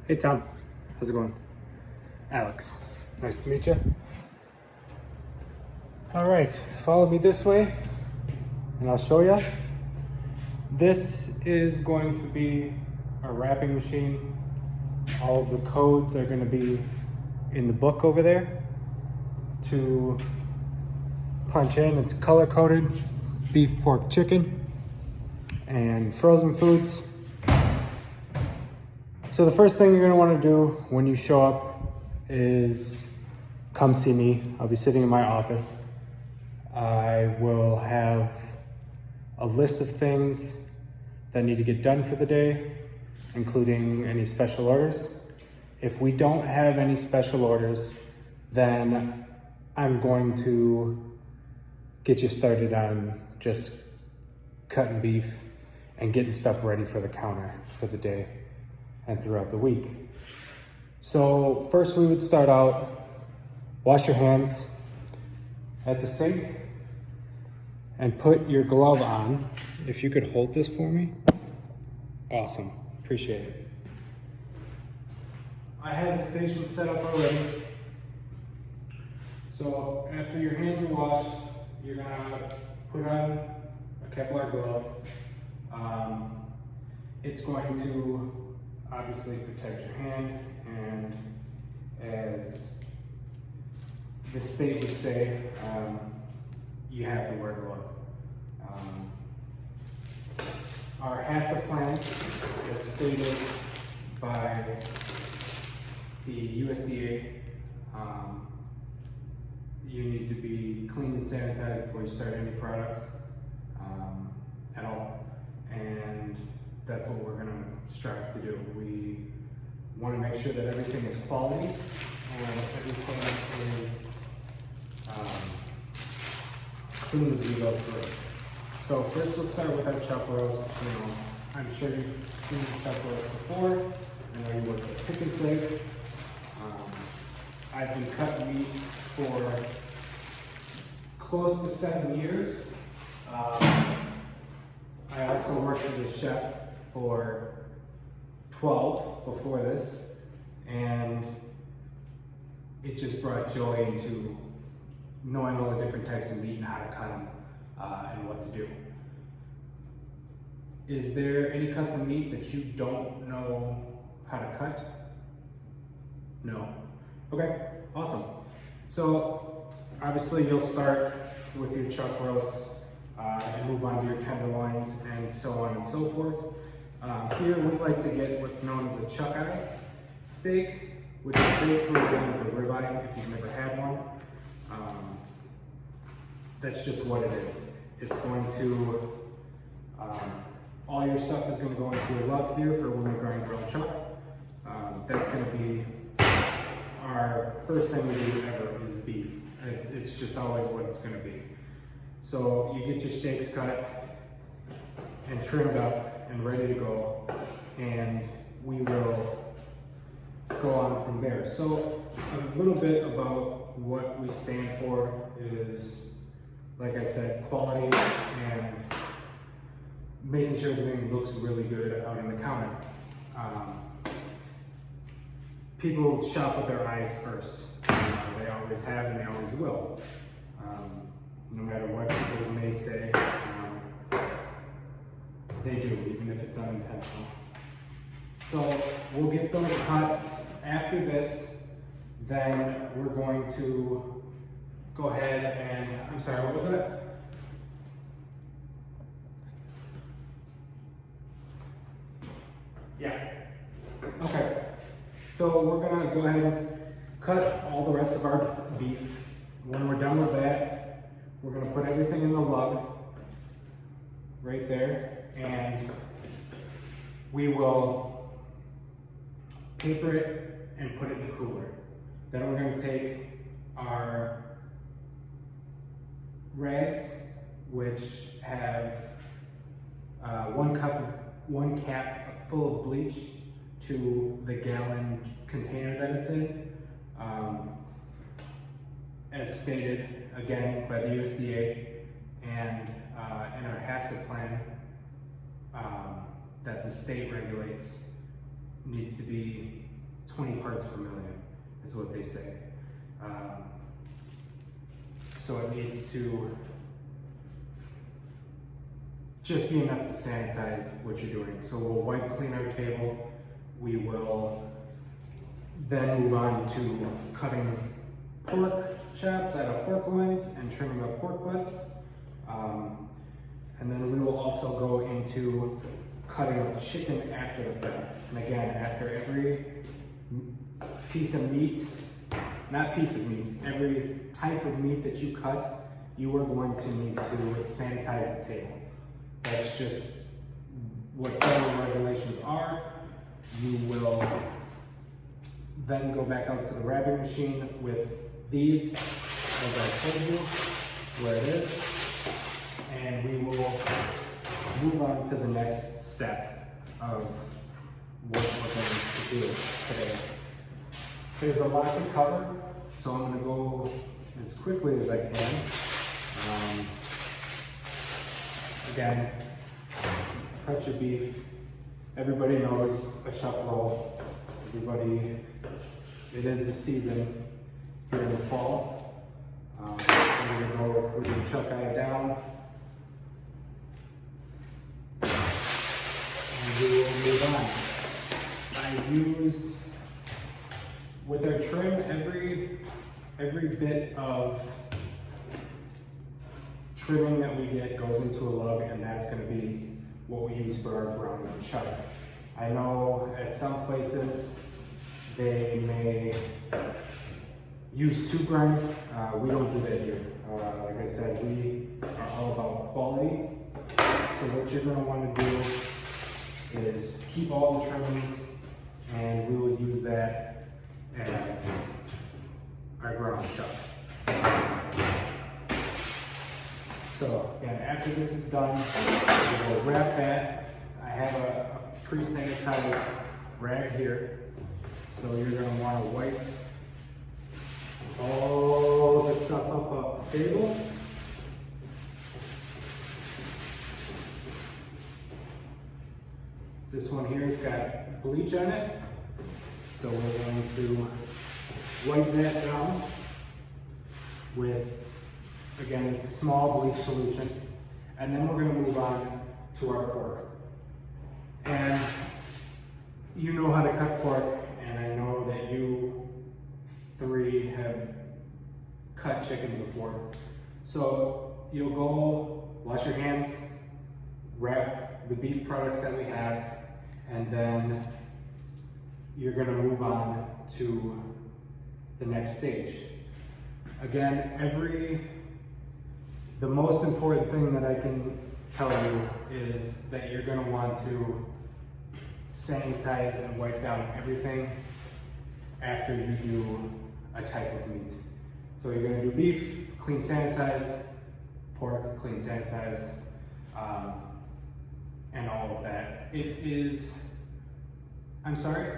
Hey Tom, how's it going? Alex, nice to meet you. All right, follow me this way and I'll show you. This is going to be a wrapping machine. All of the codes are going to be in the book over there to punch in. It's color coded beef, pork, chicken, and frozen foods. So the first thing you're going to want to do when you show up is come see me. I'll be sitting in my office. I will have a list of things that need to get done for the day, including any special orders. If we don't have any special orders, then I'm going to get you started on just cutting beef and getting stuff ready for the counter for the day and throughout the week. So first we would start out, wash your hands at the sink and put your glove on. If you could hold this for me. Awesome, appreciate it. I have the station set up already. So after your hands are washed, you're gonna put on a Kevlar glove. It's going to obviously protect your hand, and as the state would say, you have to wear a glove. Our HACCP plan is stated by the USDA. You need to be clean and sanitized before you start any products at all. And that's what we're gonna strive to do. We wanna make sure that everything is quality and everything is clean as we go through it. So first we'll start with our chuck roast. You know, I'm sure you've seen chuck roast before. I know you work at Pick and Save. I've been cutting meat for close to 7 years. I also worked as a chef for 12 before this, and it just brought joy into knowing all the different types of meat and how to cut them and what to do. Is there any cuts of meat that you don't know how to cut? No. Okay, awesome. So obviously you'll start with your chuck roasts and move on to your tenderloins and so on and so forth. Here we like to get what's known as a chuck eye steak, which is basically kind of a ribeye if you've never had one. That's just what it is. It's going to, all your stuff is going to go into your lug here for when we grind grilled chuck. That's going to be our first thing we do ever is beef. It's just always what it's going to be. So you get your steaks cut and trimmed up and ready to go, and we will go on from there. So a little bit about what we stand for is, like I said, quality and making sure everything looks really good out on the counter. People shop with their eyes first. They always have and they always will. No matter what people may say, they do, even if it's unintentional. So we'll get those cut. After this, then we're going to go ahead and, I'm sorry, what was it? Yeah. Okay. So we're gonna go ahead and cut all the rest of our beef. When we're done with that, we're gonna put everything in the lug right there, and we will paper it and put it in the cooler. Then we're gonna take our rags, which have 1 cap full of bleach to the gallon container that it's in. As stated again by the USDA and in our HACCP plan that the state regulates, needs to be 20 parts per million is what they say. So it needs to just be enough to sanitize what you're doing. So we'll wipe clean our table. We will then move on to cutting pork chops out of pork loins and trimming up pork butts. And then we will also go into cutting up chicken after the fact. And again, after every piece of meat, not piece of meat, every type of meat that you cut, you are going to need to sanitize the table. That's just what federal regulations are. You will then go back out to the wrapping machine with these, as I told you, where it is. And we will move on to the next step of what we're going to do today. There's a lot to cover, so I'm going to go as quickly as I can. Again, cut your beef. Everybody knows a chuck roll. It is the season here in the fall. We're going to go chuck eye down. And we will move on. I use, with our trim, every bit of trimming that we get goes into a lug, and that's going to be what we use for our ground and chuck. I know at some places they may use tube grind. We don't do that here. Like I said, we are all about quality. So what you're going to want to do is keep all the trimmings, and we will use that as our ground chuck. So again, after this is done, we will wrap that. I have a pre-sanitized rag here. So you're going to want to wipe all the stuff up off the table. This one here has got bleach on it. So we're going to wipe that down with, again, it's a small bleach solution. And then we're going to move on to our pork. And you know how to cut pork, and I know that you three have cut chickens before. So you'll go wash your hands, wrap the beef products that we have, and then you're going to move on to the next stage. Again, the most important thing that I can tell you is that you're going to want to sanitize and wipe down everything after you do a type of meat. So you're going to do beef, clean sanitize, pork, clean sanitize, and all of that. It is, I'm sorry?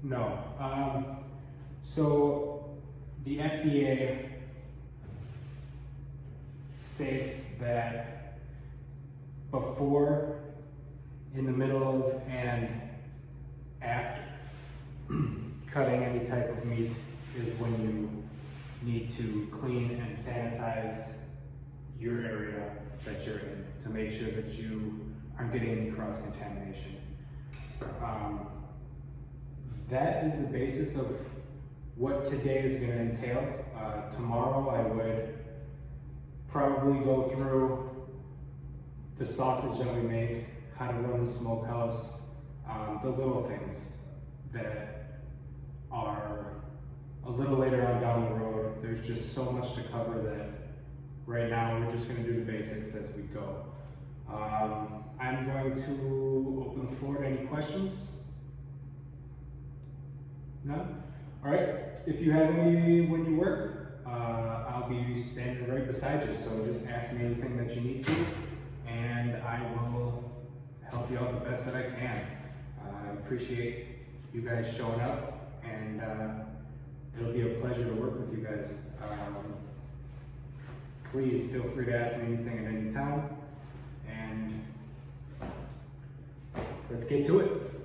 No. So the FDA states that before, in the middle of, and after cutting any type of meat is when you need to clean and sanitize your area that you're in to make sure that you aren't getting any cross-contamination. That is the basis of what today is going to entail. Tomorrow I would probably go through the sausage that we make, how to run the smokehouse, the little things that are a little later on down the road. There's just so much to cover that right now we're just going to do the basics as we go. I'm going to open the floor to any questions. No? All right. If you have any when you work, I'll be standing right beside you. So just ask me anything that you need to, and I will help you out the best that I can. I appreciate you guys showing up, and it'll be a pleasure to work with you guys. Please feel free to ask me anything at any time, and let's get to it.